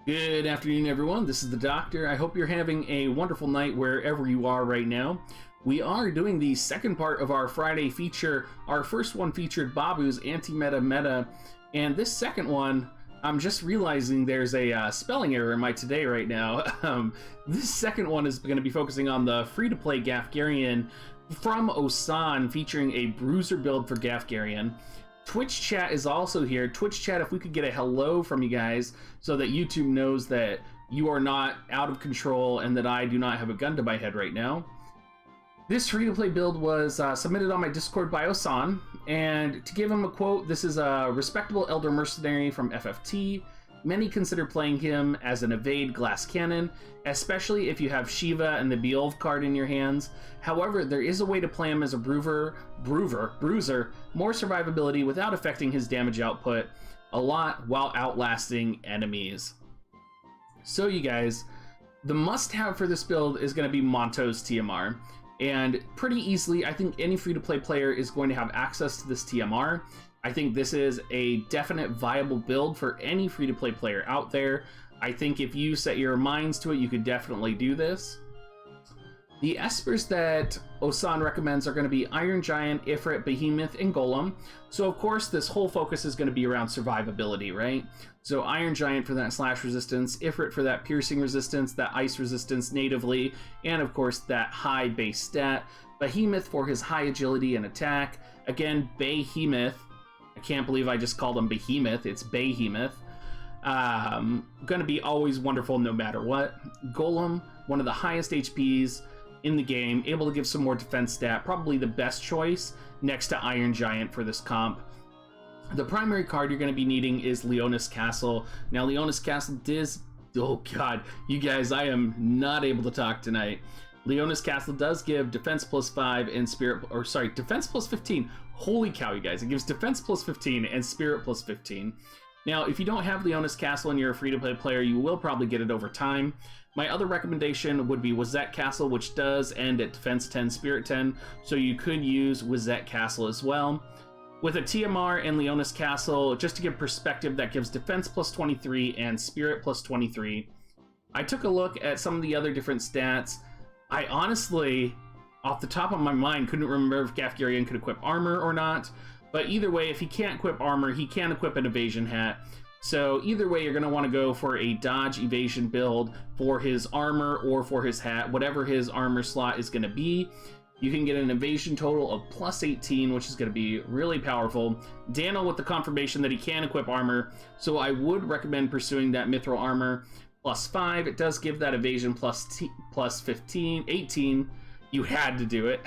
Good afternoon, everyone. This is the Doctor. I hope you're having a wonderful night wherever you are right now. We are doing the second part of our Friday feature. Our first one featured Babu's Anti-Meta Meta, and this second one, I'm just realizing there's a spelling error in my today right now. This second one is going to be focusing on the free-to-play Gafgarion from Osan, featuring a bruiser build for Gafgarion. Twitch chat is also here. Twitch chat, if we could get a hello from you guys so that YouTube knows that you are not out of control and that I do not have a gun to my head right now. This free-to-play build was submitted on my Discord by Osan, and to give him a quote, this is a respectable elder mercenary from FFT. Many consider playing him as an evade glass cannon, especially if you have Shiva and the Beolv card in your hands. However, there is a way to play him as a bruiser, more survivability without affecting his damage output a lot while outlasting enemies. So you guys, the must-have for this build is going to be Monto's TMR. And pretty easily, I think any free-to-play player is going to have access to this TMR. I think this is a definite viable build for any free-to-play player out there. I think if you set your minds to it, you could definitely do this. The Espers that Osan recommends are going to be Iron Giant, Ifrit, Behemoth, and Golem. So of course, this whole focus is going to be around survivability, right? So Iron Giant for that slash resistance, Ifrit for that piercing resistance, that ice resistance natively, and of course that high base stat. Behemoth for his high agility and attack. Again, Behemoth. I can't believe I just called him Behemoth. It's Behemoth. Gonna be always wonderful no matter what. Golem, one of the highest HPs in the game, able to give some more defense stat. Probably the best choice next to Iron Giant for this comp. The primary card you're going to be needing is Leonis Castle. Now, Leonis Castle does... Oh, God. You guys, I am not able to talk tonight. Leonis Castle does give defense plus 5 and spirit... Or, sorry, defense plus 15. Holy cow, you guys. It gives defense plus 15 and spirit plus 15. Now, if you don't have Leonis Castle and you're a free-to-play player, you will probably get it over time. My other recommendation would be Wazette Castle, which does end at defense 10, spirit 10, so you could use Wazette Castle as well. With a TMR and Leonis Castle, just to give perspective, that gives defense plus 23 and spirit plus 23. I took a look at some of the other different stats. I honestly, off the top of my mind, couldn't remember if Gafgarion could equip armor or not. But either way, if he can't equip armor, he can equip an evasion hat. So either way, you're going to want to go for a dodge evasion build for his armor or for his hat, whatever his armor slot is going to be. You can get an evasion total of plus 18, which is going to be really powerful. Daniel with the confirmation that he can equip armor, so I would recommend pursuing that mithril armor. Plus 5, it does give that evasion plus 15, 18. You had to do it.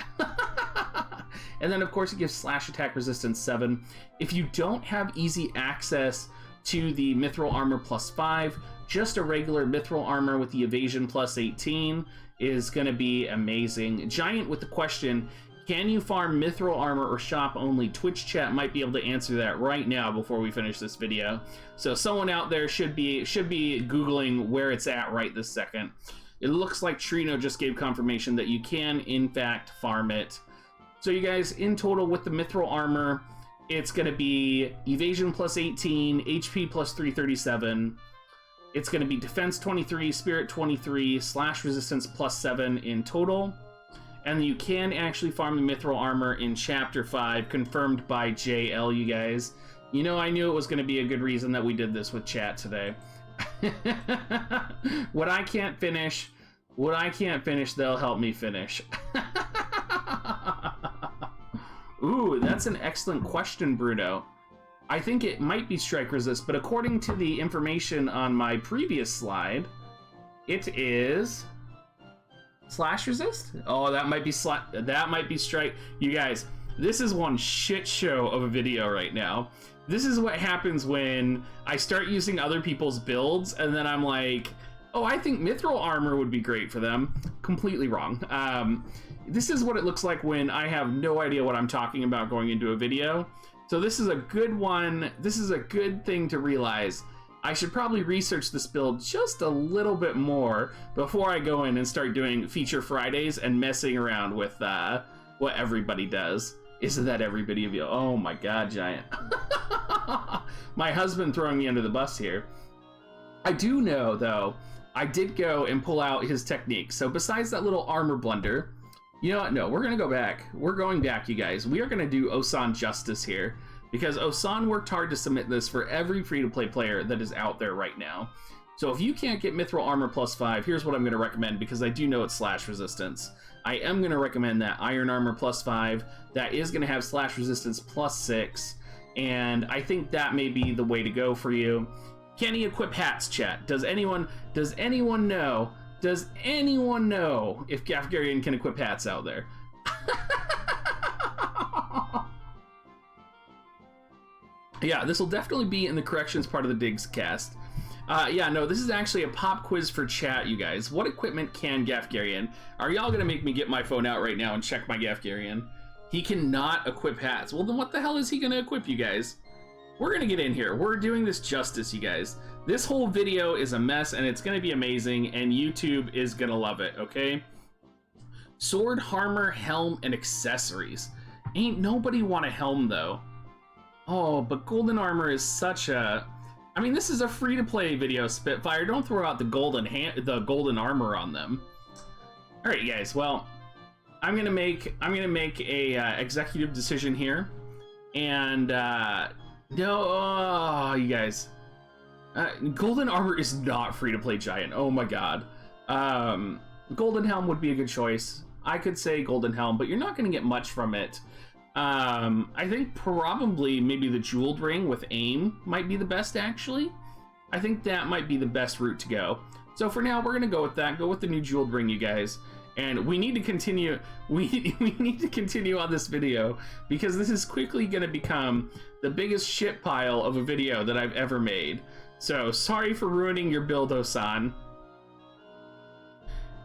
And then, of course, it gives slash attack resistance 7. If you don't have easy access to the mithril armor plus 5, just a regular mithril armor with the evasion plus 18 is going to be amazing. Giant with the question, can you farm mithril armor or shop only? Twitch chat might be able to answer that right now before we finish this video. So someone out there should be Googling where it's at right this second. It looks like Trino just gave confirmation that you can, in fact, farm it. So you guys, in total with the mithril armor, it's going to be evasion plus 18, HP plus 337. It's going to be defense 23, spirit 23, slash resistance plus 7 in total. And you can actually farm the mithril armor in Chapter 5, confirmed by JL, you guys. You know, I knew it was going to be a good reason that we did this with chat today. What I can't finish, they'll help me finish. Ooh, that's an excellent question, Bruno. I think it might be strike resist, but according to the information on my previous slide, it is slash resist? Oh, that might be strike. You guys, this is one shit show of a video right now. This is what happens when I start using other people's builds, and then I'm like, oh, I think mithril armor would be great for them. Completely wrong. This is what it looks like when I have no idea what I'm talking about going into a video. So this is a good one. This is a good thing to realize. I should probably research this build just a little bit more before I go in and start doing Feature Fridays and messing around with what everybody does. Isn't that everybody of you? Oh my god, Giant. My husband throwing me under the bus here. I do know, though, I did go and pull out his technique. So besides that little armor blunder, you know what? No, we're going to go back. We're going back, you guys. We are going to do Osan justice here, because Osan worked hard to submit this for every free-to-play player that is out there right now. So if you can't get Mithril Armor +5, here's what I'm going to recommend, because I do know it's slash resistance. I am going to recommend that Iron Armor +5. That is going to have slash resistance +6, and I think that may be the way to go for you. Can he equip hats, chat? Does anyone know if Gafgarion can equip hats out there? Yeah, this will definitely be in the corrections part of the Digs cast. Yeah, no, this is actually a pop quiz for chat, you guys. What equipment can Gafgarion? Are y'all gonna make me get my phone out right now and check my Gafgarion? He cannot equip hats. Well, then what the hell is he gonna equip, you guys? We're gonna get in here. We're doing this justice, you guys. This whole video is a mess, and it's gonna be amazing, and YouTube is gonna love it, okay? Sword, armor, helm, and accessories. Ain't nobody want a helm, though. Oh, but golden armor is such a... I mean, this is a free-to-play video, Spitfire. Don't throw out the golden armor on them. All right, guys. Well, I'm gonna make a executive decision here, and no, you guys. Golden armor is not free-to-play giant. Oh my god. Golden helm would be a good choice. I could say golden helm, but you're not gonna get much from it. I think probably maybe the jeweled ring with aim might be the best, actually. I think that might be the best route to go. So for now, we're gonna go with that. Go with the new jeweled ring, you guys. And we need to continue. We need to continue on this video, because this is quickly gonna become the biggest shit pile of a video that I've ever made. So sorry for ruining your build, Osan.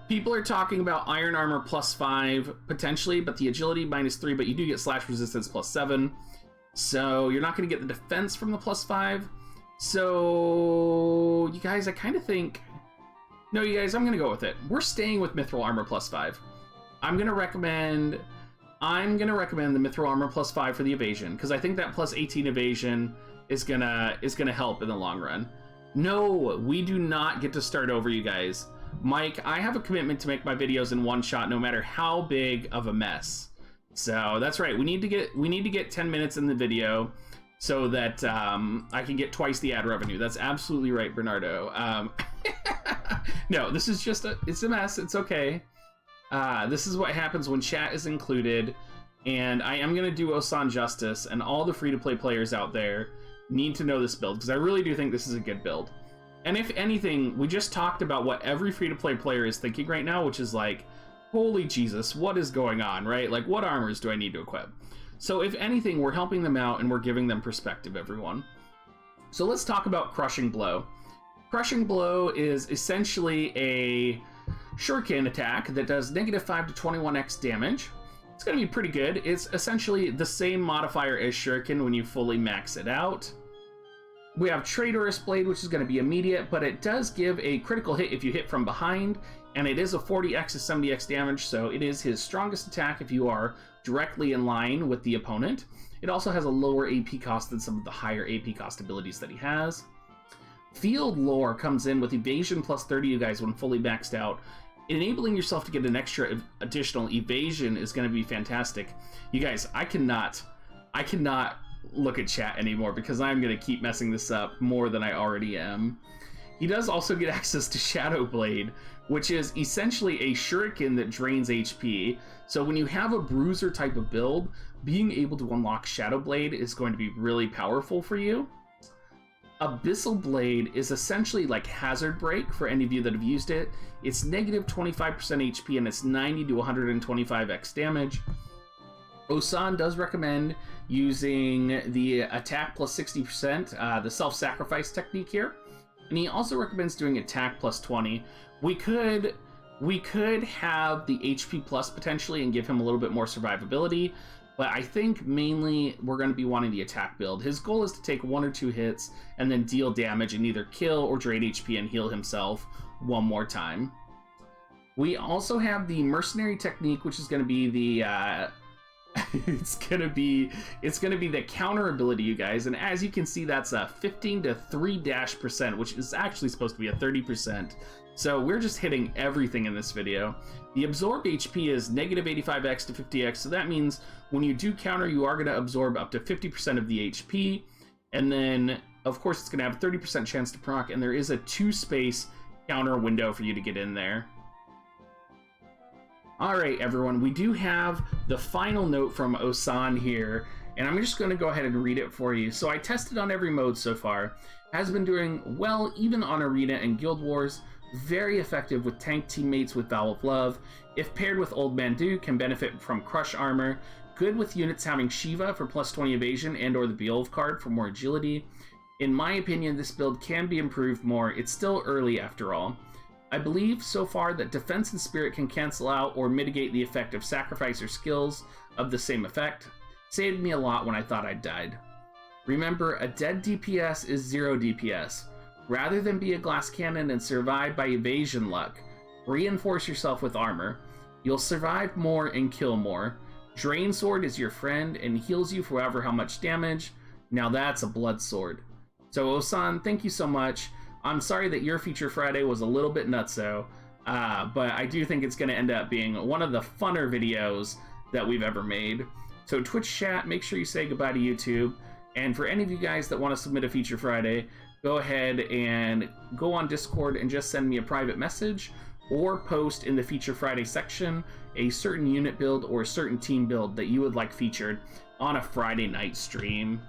People are talking about Iron Armor +5, potentially, but the Agility -3, but you do get Slash Resistance +7. So you're not going to get the defense from the +5. So, you guys, I kind of think... No, you guys, I'm going to go with it. We're staying with Mithril Armor +5. I'm going to recommend the Mithril Armor +5 for the evasion, because I think that +18 evasion is gonna help in the long run. No, we do not get to start over, you guys. Mike, I have a commitment to make my videos in one shot, no matter how big of a mess. So that's right. We need to get 10 minutes in the video so that I can get twice the ad revenue. That's absolutely right, Bernardo. No, this is just it's a mess. It's okay. This is what happens when chat is included, and I am gonna do Osan justice, and all the free-to-play players out there need to know this build, because I really do think this is a good build. And if anything, we just talked about what every free-to-play player is thinking right now, which is like, holy Jesus, what is going on, right? Like, what armors do I need to equip? So if anything, we're helping them out and we're giving them perspective, everyone. So let's talk about Crushing Blow. Crushing Blow is essentially a shuriken attack that does -5 to 21x damage. It's going to be pretty good. It's essentially the same modifier as shuriken when you fully max it out. We have Traitorous Blade, which is going to be immediate, but it does give a critical hit if you hit from behind, and it is a 40x to 70x damage, so it is his strongest attack if you are directly in line with the opponent. It also has a lower AP cost than some of the higher AP cost abilities that he has. Field Lore comes in with evasion +30, you guys, when fully maxed out. Enabling yourself to get an extra additional evasion is going to be fantastic. You guys, I cannot look at chat anymore, because I'm going to keep messing this up more than I already am. He does also get access to Shadow Blade, which is essentially a shuriken that drains HP. So when you have a bruiser type of build, being able to unlock Shadow Blade is going to be really powerful for you. Abyssal Blade is essentially like Hazard Break for any of you that have used it. It's -25% HP and it's 90 to 125x damage. Osan does recommend using the attack +60%, the self-sacrifice technique here. And he also recommends doing attack +20. We could have the HP plus potentially and give him a little bit more survivability, but I think mainly we're going to be wanting the attack build. His goal is to take 1 or 2 hits and then deal damage and either kill or drain HP and heal himself one more time. We also have the Mercenary technique, which is going to be the it's gonna be the counter ability, you guys, and as you can see, that's a 15 to 3%, which is actually supposed to be a 30%. So we're just hitting everything in this video. The absorb HP is negative 85x to 50x, so that means when you do counter, you are going to absorb up to 50% of the HP, and then of course it's going to have a 30% chance to proc, and there is a 2-space counter window for you to get in there. Alright everyone, we do have the final note from Osan here, and I'm just going to go ahead and read it for you. So I tested on every mode so far, has been doing well even on Arena and Guild Wars, very effective with tank teammates with Vow of Love, if paired with Old Mandu can benefit from Crush Armor, good with units having Shiva for plus 20 evasion and or the Beowulf card for more agility. In my opinion, this build can be improved more, it's still early after all. I believe so far that Defense and Spirit can cancel out or mitigate the effect of Sacrifice or skills of the same effect. Saved me a lot when I thought I'd died. Remember, a dead DPS is 0 DPS. Rather than be a glass cannon and survive by evasion luck, reinforce yourself with armor. You'll survive more and kill more. Drain Sword is your friend and heals you for however how much damage. Now that's a blood sword. So Osan, thank you so much. I'm sorry that your Feature Friday was a little bit nutso, but I do think it's going to end up being one of the funner videos that we've ever made. So Twitch chat, make sure you say goodbye to YouTube. And for any of you guys that want to submit a Feature Friday, go ahead and go on Discord and just send me a private message or post in the Feature Friday section a certain unit build or a certain team build that you would like featured on a Friday night stream.